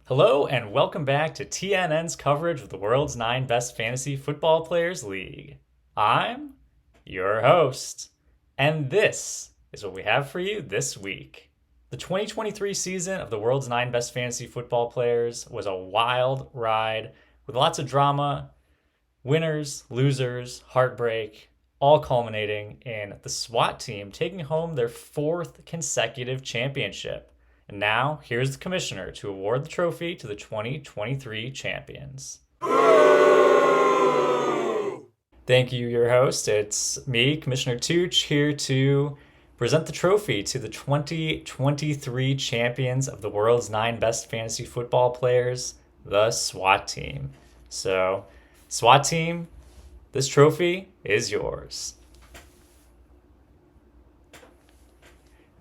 Hello and welcome back to TNN's coverage of the world's 9 best fantasy football players league. I'm your host, and this is what we have for you this week. The 2023 season of the world's 9 best fantasy football players was a wild ride with lots of drama, winners, losers, heartbreak, all culminating in the SWAT team taking home their 4th consecutive championship. And now, here's the commissioner to award the trophy to the 2023 champions. Thank you, your host. It's me, Commissioner Tooch, here to present the trophy to the 2023 champions of the world's 9 best fantasy football players, the SWAT team. So, SWAT team, this trophy is yours.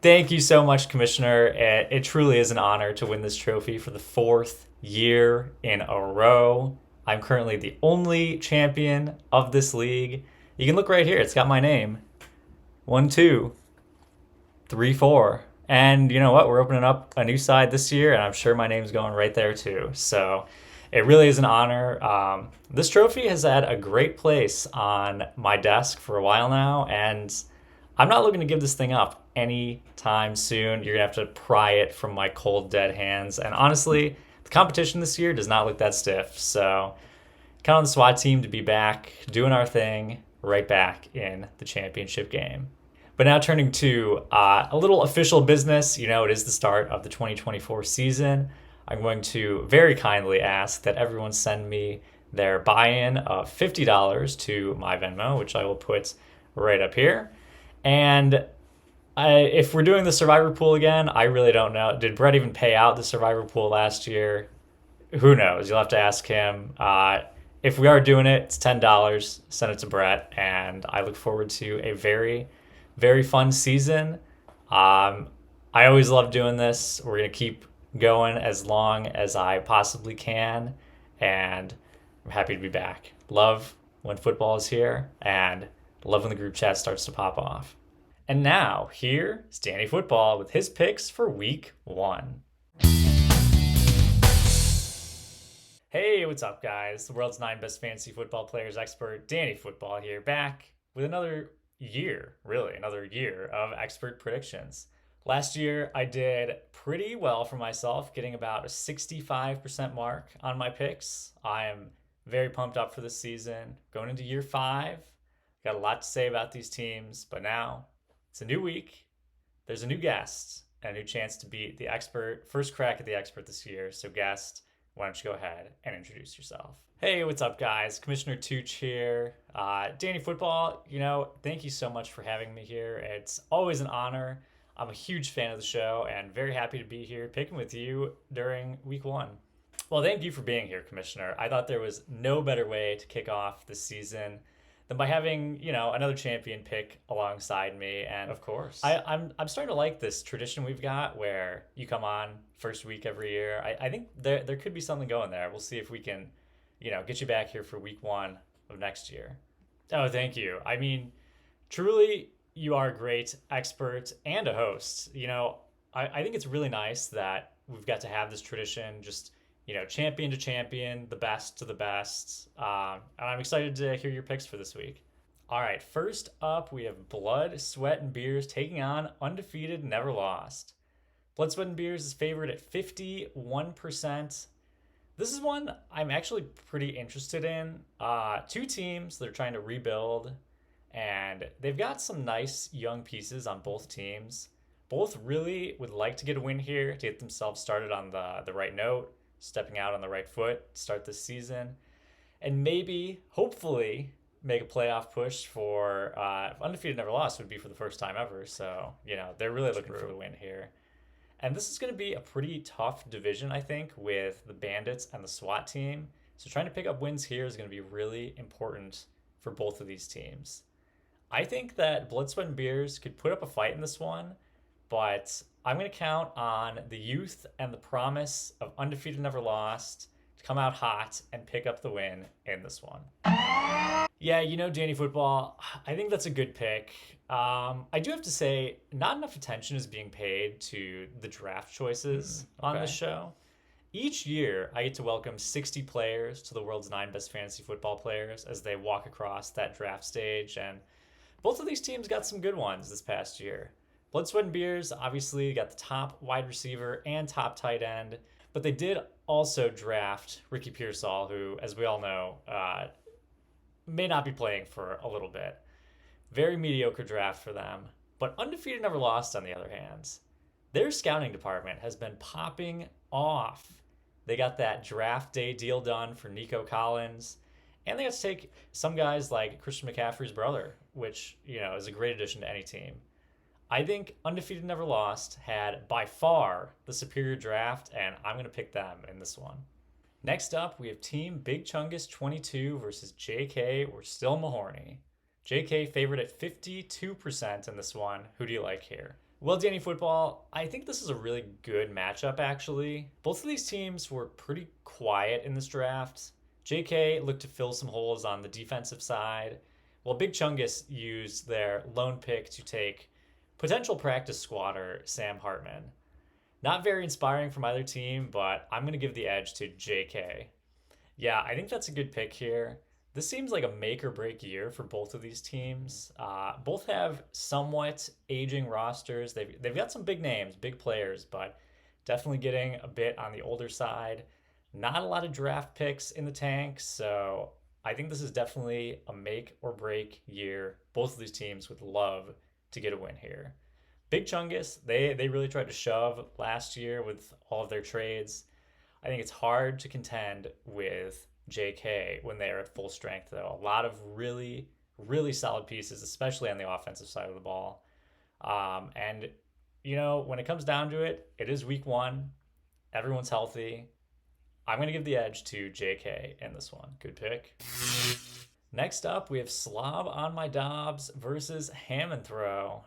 Thank you so much, Commissioner. It truly is an honor to win this trophy for the 4th year in a row. I'm currently the only champion of this league. You can look right here. It's got my name. 1, 2, 3, 4. And you know what? We're opening up a new side this year, and I'm sure my name's going right there too. So it really is an honor. This trophy has had a great place on my desk for a while now, and I'm not looking to give this thing up anytime soon. You're going to have to pry it from my cold, dead hands. And honestly, the competition this year does not look that stiff. So count on the SWAT team to be back, doing our thing, right back in the championship game. But now turning to a little official business. It is the start of the 2024 season. I'm going to very kindly ask that everyone send me their buy-in of $50 to my Venmo, which I will put right up here. And if we're doing the Survivor Pool again, I really don't know. Did Brett even pay out the Survivor Pool last year? Who knows? You'll have to ask him. If we are doing it, it's $10. Send it to Brett. And I look forward to a very, very fun season. I always love doing this. We're going to keep going as long as I possibly can. And I'm happy to be back. Love when football is here. And love when the group chat starts to pop off. And now, here's Danny Football with his picks for week 1. Hey, what's up, guys? The world's 9 best fantasy football players expert, Danny Football here, back with another year of expert predictions. Last year, I did pretty well for myself, getting about a 65% mark on my picks. I am very pumped up for this season. Going into year 5, got a lot to say about these teams, but now it's a new week. There's a new guest and a new chance to beat the expert. First crack at the expert this year. So guest, why don't you go ahead and introduce yourself? Hey, what's up, guys? Commissioner Tooch here. Danny Football, thank you so much for having me here. It's always an honor. I'm a huge fan of the show and very happy to be here picking with you during week 1. Well, thank you for being here, Commissioner. I thought there was no better way to kick off the season than by having, another champion pick alongside me. And of course, I'm starting to like this tradition we've got where you come on first week every year. I think there could be something going there. We'll see if we can, get you back here for week 1 of next year. Oh, thank you. I mean, truly, you are a great expert and a host. I think it's really nice that we've got to have this tradition, just champion to champion, the best to the best. And I'm excited to hear your picks for this week. All right, first up, we have Blood, Sweat, and Beers taking on Undefeated, Never Lost. Blood, Sweat, and Beers is favored at 51%. This is one I'm actually pretty interested in. 2 teams that are trying to rebuild, and they've got some nice young pieces on both teams. Both really would like to get a win here to get themselves started on the right note, stepping out on the right foot, start this season, and maybe, hopefully, make a playoff push for Undefeated Never Lost would be for the first time ever. So, they're really looking for the win here. And this is going to be a pretty tough division, I think, with the Bandits and the SWAT team. So trying to pick up wins here is going to be really important for both of these teams. I think that Blood, Sweat, and Beers could put up a fight in this one, but I'm going to count on the youth and the promise of Undefeated Never Lost to come out hot and pick up the win in this one. Yeah, Danny Football, I think that's a good pick. I do have to say, not enough attention is being paid to the draft choices on this show. Each year, I get to welcome 60 players to the world's 9 best fantasy football players as they walk across that draft stage. And both of these teams got some good ones this past year. Blood, Sweat, and Beers obviously got the top wide receiver and top tight end, but they did also draft Ricky Pearsall, who, as we all know, may not be playing for a little bit. Very mediocre draft for them, but undefeated never lost on the other hand. Their scouting department has been popping off. They got that draft day deal done for Nico Collins, and they got to take some guys like Christian McCaffrey's brother, which, is a great addition to any team. I think Undefeated Never Lost had by far the superior draft, and I'm going to pick them in this one. Next up, we have Team Big Chungus 22 versus JK We're Still Mahorny. JK favored at 52% in this one. Who do you like here? Well, Danny Football, I think this is a really good matchup, actually. Both of these teams were pretty quiet in this draft. JK looked to fill some holes on the defensive side, while Big Chungus used their lone pick to take potential practice squatter Sam Hartman. Not very inspiring from either team, but I'm going to give the edge to JK. Yeah, I think that's a good pick here. This seems like a make or break year for both of these teams. Both have somewhat aging rosters. They've got some big names, big players, but definitely getting a bit on the older side. Not a lot of draft picks in the tank, so I think this is definitely a make or break year. Both of these teams would love to get a win here. Big Chungus, they really tried to shove last year with all of their trades. I think it's hard to contend with JK when they are at full strength, though. A lot of really, really solid pieces, especially on the offensive side of the ball. And, when it comes down to it, it is week 1. Everyone's healthy. I'm going to give the edge to JK in this one. Good pick. Next up, we have Slob on My Dobbs versus Ham and Throw.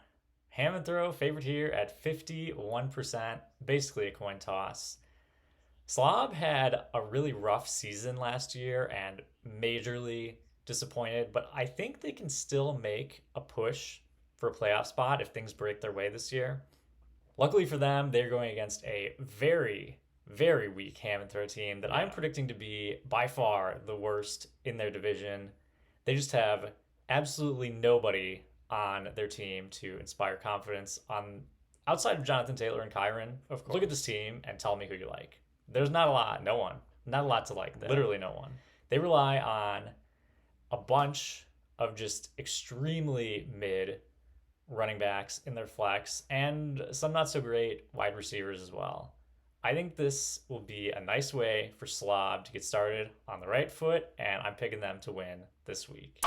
Ham and Throw favored here at 51%, basically a coin toss. Slob had a really rough season last year and majorly disappointed, but I think they can still make a push for a playoff spot if things break their way this year. Luckily for them, they're going against a very, very weak Ham and Throw team that I'm predicting to be by far the worst in their division. They just have absolutely nobody on their team to inspire confidence on outside of Jonathan Taylor and Kyron. Of course. Look at this team and tell me who you like. There's not a lot, no one. Not a lot to like there. Literally no one. They rely on a bunch of just extremely mid running backs in their flex and some not so great wide receivers as well. I think this will be a nice way for Slob to get started on the right foot, and I'm picking them to win this week.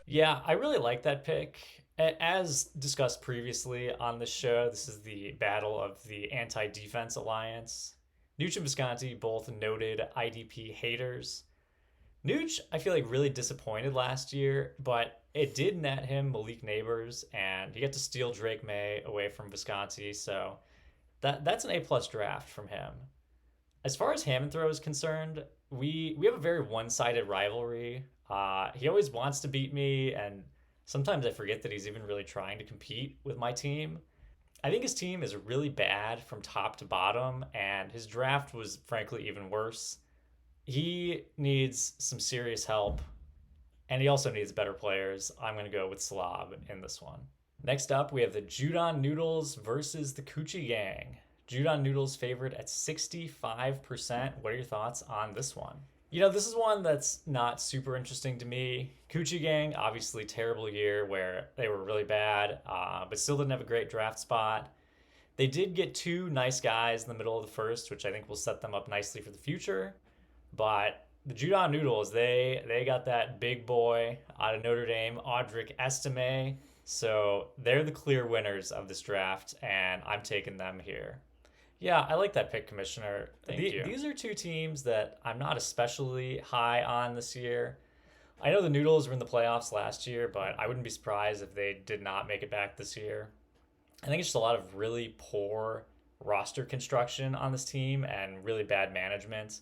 Yeah, I really like that pick. As discussed previously on this show, this is the battle of the anti-defense alliance. Nooch and Visconti, both noted IDP haters. Nooch, I feel like, really disappointed last year, but it did net him Malik Neighbors, and he got to steal Drake May away from Visconti, so that's an A-plus draft from him. As far as Ham and Throw is concerned, we have a very one-sided rivalry. He always wants to beat me, and sometimes I forget that he's even really trying to compete with my team. I think his team is really bad from top to bottom, and his draft was frankly even worse. He needs some serious help, and he also needs better players. I'm going to go with Slob in this one. Next up, we have the Judon Noodles versus the Coochie Gang. Judon Noodles favored at 65%. What are your thoughts on this one? This is one that's not super interesting to me. Coochie Gang, obviously terrible year where they were really bad, but still didn't have a great draft spot. They did get 2 nice guys in the middle of the first, which I think will set them up nicely for the future. But the Judon Noodles, they got that big boy out of Notre Dame, Audric Estime. So they're the clear winners of this draft, and I'm taking them here. Yeah, I like that pick, Commissioner. Thank you. These are 2 teams that I'm not especially high on this year. I know the Noodles were in the playoffs last year, but I wouldn't be surprised if they did not make it back this year. I think it's just a lot of really poor roster construction on this team and really bad management.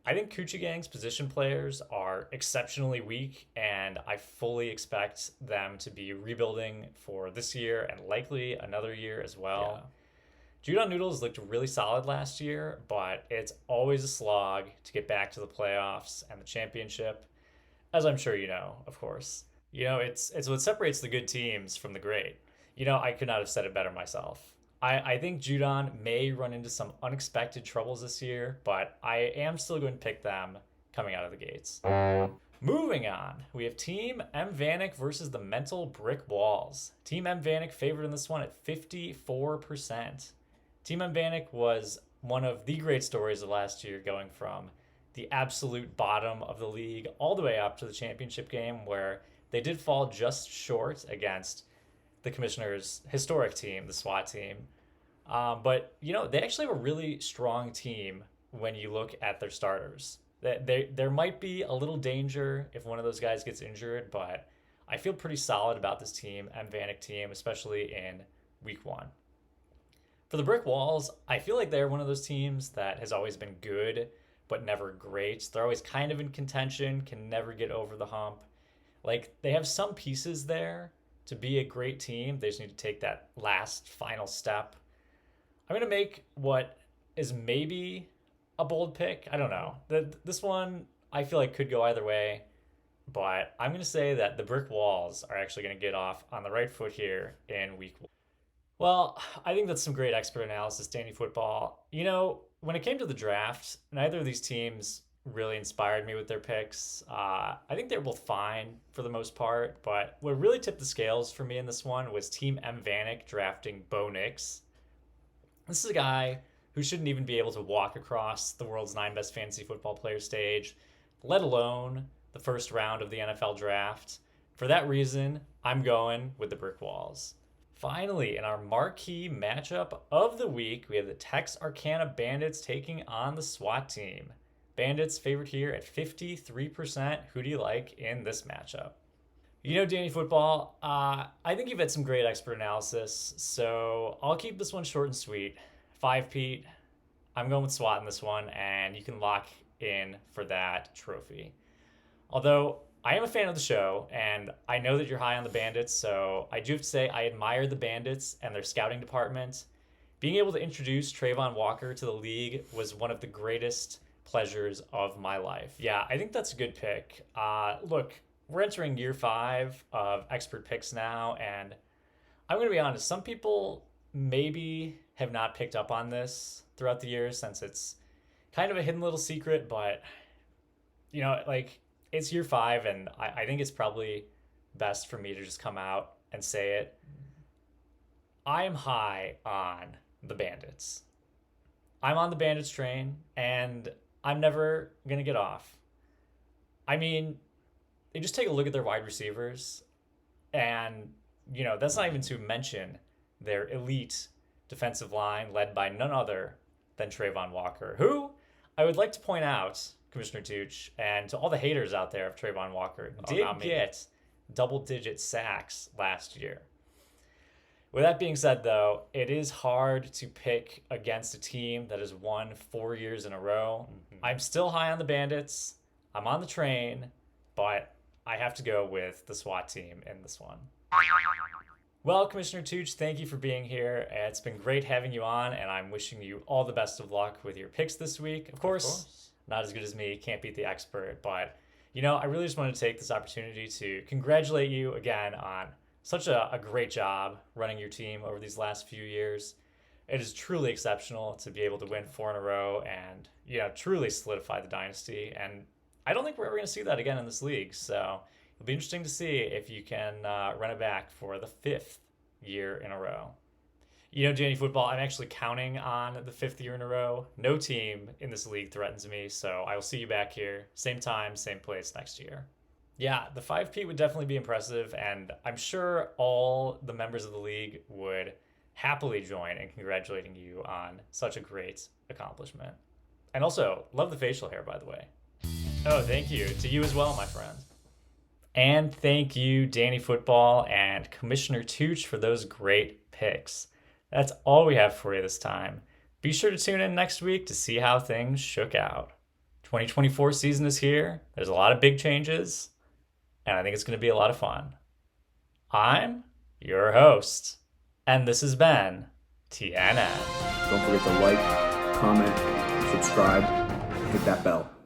I think Coochie Gang's position players are exceptionally weak, and I fully expect them to be rebuilding for this year and likely another year as well. Judon Noodles looked really solid last year, but it's always a slog to get back to the playoffs and the championship, as I'm sure you know, of course. It's what separates the good teams from the great. I could not have said it better myself. I think Judon may run into some unexpected troubles this year, but I am still going to pick them coming out of the gates. Moving on, we have Team M. Vanek versus the Mental Brick Walls. Team M. Vanek favored in this one at 54%. Team M. Vanek was one of the great stories of last year, going from the absolute bottom of the league all the way up to the championship game, where they did fall just short against the commissioner's historic team, the SWAT team. But they actually have a really strong team when you look at their starters. There might be a little danger if one of those guys gets injured, but I feel pretty solid about this team, M. Vanek team, especially in week one. For the Brick Walls, I feel like they're one of those teams that has always been good, but never great. They're always kind of in contention, can never get over the hump. Like, they have some pieces there to be a great team. They just need to take that last final step. I'm going to make what is maybe a bold pick. I don't know. This one I feel like could go either way, but I'm going to say that the Brick Walls are actually going to get off on the right foot here in week one. Well, I think that's some great expert analysis, Danny Football. When it came to the draft, neither of these teams really inspired me with their picks. I think they were both fine for the most part, but what really tipped the scales for me in this one was Team M. Vanek drafting Bo Nix. This is a guy who shouldn't even be able to walk across the world's 9 best fantasy football player stage, let alone the first round of the NFL draft. For that reason, I'm going with the Brick Walls. Finally, in our marquee matchup of the week, we have the Tex Arcana Bandits taking on the SWAT team. Bandits favored here at 53%. Who do you like in this matchup? Danny Football, I think you've had some great expert analysis, so I'll keep this one short and sweet. 5 Pete, I'm going with SWAT in this one, and you can lock in for that trophy. Although I am a fan of the show, and I know that you're high on the Bandits, so I do have to say I admire the Bandits and their scouting department. Being able to introduce Trayvon Walker to the league was one of the greatest pleasures of my life. Yeah, I think that's a good pick. Look, we're entering year 5 of expert picks now, and I'm going to be honest, some people maybe have not picked up on this throughout the years since it's kind of a hidden little secret, but it's year 5, and I think it's probably best for me to just come out and say it. I am high on the Bandits. I'm on the Bandits train, and I'm never going to get off. I mean, you just take a look at their wide receivers, and, that's not even to mention their elite defensive line led by none other than Trayvon Walker, who I would like to point out, Commissioner Tooch, and to all the haters out there of Trayvon Walker, did get double-digit sacks last year. With that being said, though, it is hard to pick against a team that has won 4 years in a row. Mm-hmm. I'm still high on the Bandits. I'm on the train, but I have to go with the SWAT team in this one. Well, Commissioner Tooch, thank you for being here. It's been great having you on, and I'm wishing you all the best of luck with your picks this week. Of course, not as good as me, can't beat the expert, but, I really just wanted to take this opportunity to congratulate you again on such a great job running your team over these last few years. It is truly exceptional to be able to win 4 in a row and, truly solidify the dynasty. And I don't think we're ever going to see that again in this league. So it'll be interesting to see if you can run it back for the 5th year in a row. Danny Football, I'm actually counting on the 5th year in a row. No team in this league threatens me, so I will see you back here, same time, same place next year. Yeah, the 5P would definitely be impressive, and I'm sure all the members of the league would happily join in congratulating you on such a great accomplishment. And also, love the facial hair, by the way. Oh, thank you. To you as well, my friend. And thank you, Danny Football and Commissioner Tooch, for those great picks. That's all we have for you this time. Be sure to tune in next week to see how things shook out. 2024 season is here. There's a lot of big changes, and I think it's going to be a lot of fun. I'm your host, and this has been TNN. Don't forget to like, comment, subscribe, hit that bell.